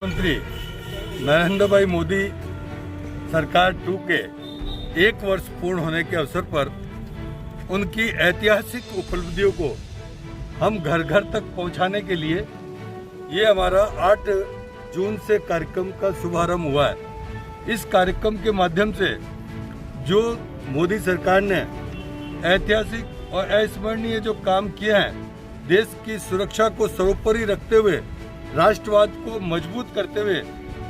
मंत्री नरेंद्र भाई मोदी सरकार 2 के 1 वर्ष पूर्ण होने के अवसर पर उनकी ऐतिहासिक उपलब्धियों को हम घर घर तक पहुंचाने के लिए ये हमारा 8 जून से कार्यक्रम का शुभारंभ हुआ है। इस कार्यक्रम के माध्यम से जो मोदी सरकार ने ऐतिहासिक और अविस्मरणीय जो काम किए हैं, देश की सुरक्षा को सर्वोपरि रखते हुए, राष्ट्रवाद को मजबूत करते हुए,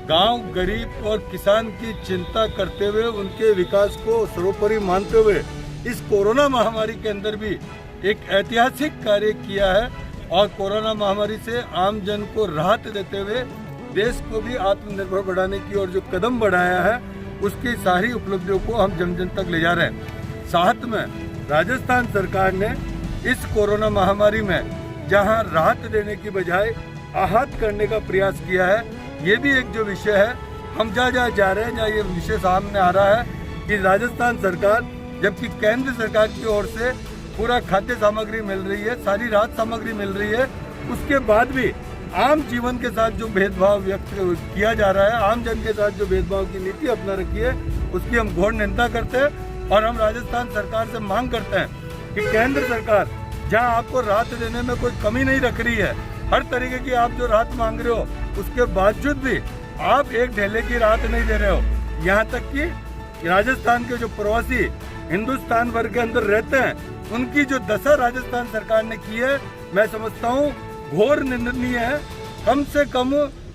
गांव, गरीब और किसान की चिंता करते हुए, उनके विकास को सर्वोपरि मानते हुए इस कोरोना महामारी के अंदर भी एक ऐतिहासिक कार्य किया है और कोरोना महामारी से आम जन को राहत देते हुए देश को भी आत्मनिर्भर बनाने की ओर जो कदम बढ़ाया है, उसकी सारी उपलब्धियों को हम जन जन तक ले जा रहे हैं। साथ में राजस्थान सरकार ने इस कोरोना महामारी में जहां राहत देने की बजाय आहत करने का प्रयास किया है, ये भी एक जो विषय है, हम जहाँ जा रहे हैं, जहाँ ये विषय सामने आ रहा है कि राजस्थान सरकार, जबकि केंद्र सरकार की ओर से पूरा खाद्य सामग्री मिल रही है, सारी राहत सामग्री मिल रही है, उसके बाद भी आम जीवन के साथ जो भेदभाव व्यक्त किया जा रहा है, आम जन के साथ जो भेदभाव की नीति अपना रखी है, उसकी हम घोर निंदा करते हैं और हम राजस्थान सरकार से मांग करते हैं कि केंद्र सरकार जहां आपको राहत देने में कोई कमी नहीं रख रही है, हर तरीके की आप जो राहत मांग रहे हो, उसके बावजूद भी आप एक ढेले की राहत नहीं दे रहे हो। यहाँ तक कि राजस्थान के जो प्रवासी हिंदुस्तान भर के अंदर रहते हैं, उनकी जो दशा राजस्थान सरकार ने की है, मैं समझता हूँ घोर निंदनीय है। कम से कम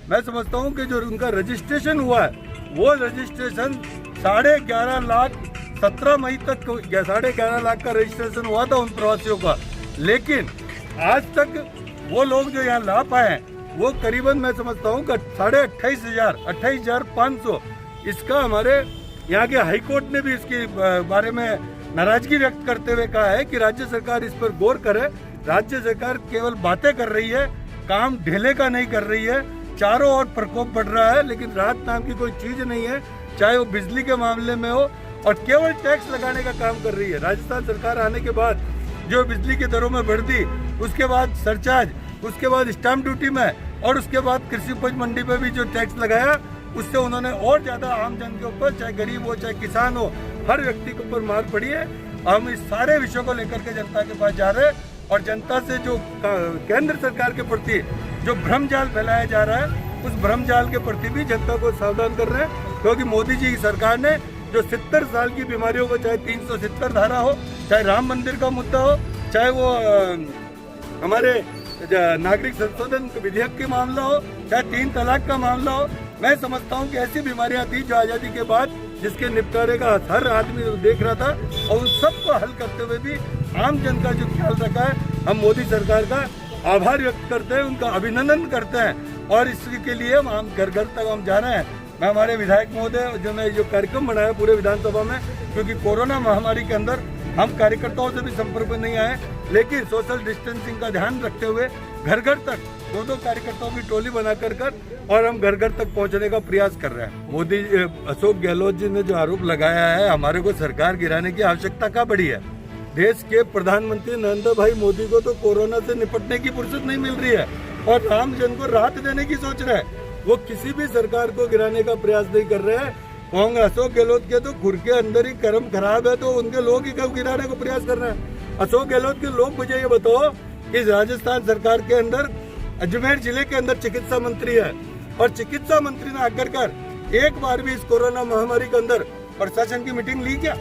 मैं समझता हूँ कि जो उनका रजिस्ट्रेशन हुआ है, वो रजिस्ट्रेशन 11.5 लाख 17 मई तक 11.5 लाख का रजिस्ट्रेशन हुआ था उन प्रवासियों का, लेकिन आज तक वो लोग जो यहाँ ला पाए हैं, वो करीबन मैं समझता हूँ 28,500। इसका हमारे यहाँ के हाईकोर्ट ने भी इसके बारे में नाराजगी व्यक्त करते हुए कहा है कि राज्य सरकार इस पर गौर करे। राज्य सरकार केवल बातें कर रही है, काम ढीले का नहीं कर रही है। चारों ओर प्रकोप बढ़ रहा है, लेकिन राहत नाम की कोई चीज नहीं है, चाहे वो बिजली के मामले में हो, और केवल टैक्स लगाने का काम कर रही है। राजस्थान सरकार आने के बाद जो बिजली की दरों में वृद्धि, उसके बाद सरचार्ज, उसके बाद स्टाम्प ड्यूटी में, और उसके बाद कृषि उपज मंडी पे भी जो टैक्स लगाया, उससे उन्होंने और ज्यादा आम जन के ऊपर, चाहे गरीब हो चाहे किसान हो, हर व्यक्ति के ऊपर मार पड़ी है। हम इस सारे विषयों को लेकर के जनता के पास जा रहे हैं और जनता से जो केंद्र सरकार के प्रति जो भ्रमजाल फैलाया जा रहा है, उस भ्रमजाल के प्रति भी जनता को सावधान कर रहे हैं, क्योंकि मोदी जी की सरकार ने जो 70 साल की बीमारियों को, चाहे 370 धारा हो, चाहे राम मंदिर का मुद्दा हो, चाहे वो हमारे नागरिक संशोधन विधेयक के मामला हो, चाहे 3 तलाक का मामला हो, मैं समझता हूँ कि ऐसी बीमारियां थी जो आजादी के बाद जिसके निपटारे का हर आदमी देख रहा था, और उन सबको हल करते हुए भी आम जन का जो ख्याल रखा है, हम मोदी सरकार का आभार व्यक्त करते हैं, उनका अभिनंदन करते हैं। और इसके लिए हम घर घर तक हम जा रहे हैं। मैं हमारे विधायक महोदय जो कार्यक्रम बनाया पूरे विधानसभा में, क्योंकि कोरोना महामारी के अंदर हम कार्यकर्ताओं से भी संपर्क में नहीं आए, लेकिन सोशल डिस्टेंसिंग का ध्यान रखते हुए घर घर तक 2-2 कार्यकर्ताओं की टोली बना कर और हम घर घर तक पहुंचने का प्रयास कर रहे हैं। मोदी अशोक गहलोत जी ने जो आरोप लगाया है, हमारे को सरकार गिराने की आवश्यकता क्या पड़ी है? देश के प्रधानमंत्री नरेंद्र भाई मोदी को तो कोरोना से निपटने की फुर्सत नहीं मिल रही है और आम जन को राहत देने की सोच रहे हैं। वो किसी भी सरकार को गिराने का प्रयास नहीं कर रहे हैं। कांग्रेस अशोक गहलोत के तो खुद के अंदर ही कर्म खराब है, तो उनके लोग ही कब गिराने को प्रयास कर रहे हैं? अशोक गहलोत के लोग मुझे ये बताओ कि राजस्थान सरकार के अंदर अजमेर जिले के अंदर चिकित्सा मंत्री है, और चिकित्सा मंत्री ने आकर एक बार भी इस कोरोना महामारी के अंदर प्रशासन की मीटिंग ली क्या?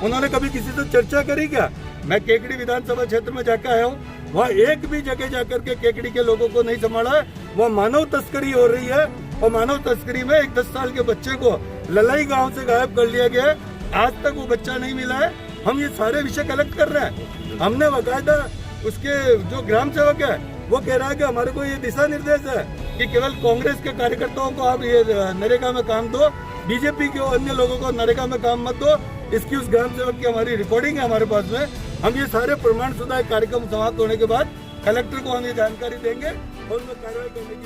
उन्होंने कभी किसी से चर्चा करी क्या? मैं केकड़ी विधानसभा क्षेत्र में जाकर आया हूँ, वहाँ एक भी जगह जाकर के केकड़ी के लोगों को नहीं संभाला है। वहाँ मानव तस्करी हो रही है, और मानव तस्करी में एक 10 साल के बच्चे को ललाई गांव से गायब कर लिया गया है, आज तक वो बच्चा नहीं मिला है। हम ये सारे विषय कलेक्ट कर रहे हैं। हमने बाकायदा उसके जो ग्राम सेवक है, वो कह रहा है कि हमारे को ये दिशा निर्देश है कि केवल कांग्रेस के कार्यकर्ताओं को आप ये नरेगा में काम दो, बीजेपी के अन्य लोगों को नरेगा में काम मत दो। इसकी उस ग्राम सेवक की हमारी रिकॉर्डिंग है हमारे पास में। हम ये सारे प्रमाण शुदा कार्यक्रम समाप्त होने के बाद कलेक्टर को हम ये जानकारी देंगे और उनमें कार्रवाई करने की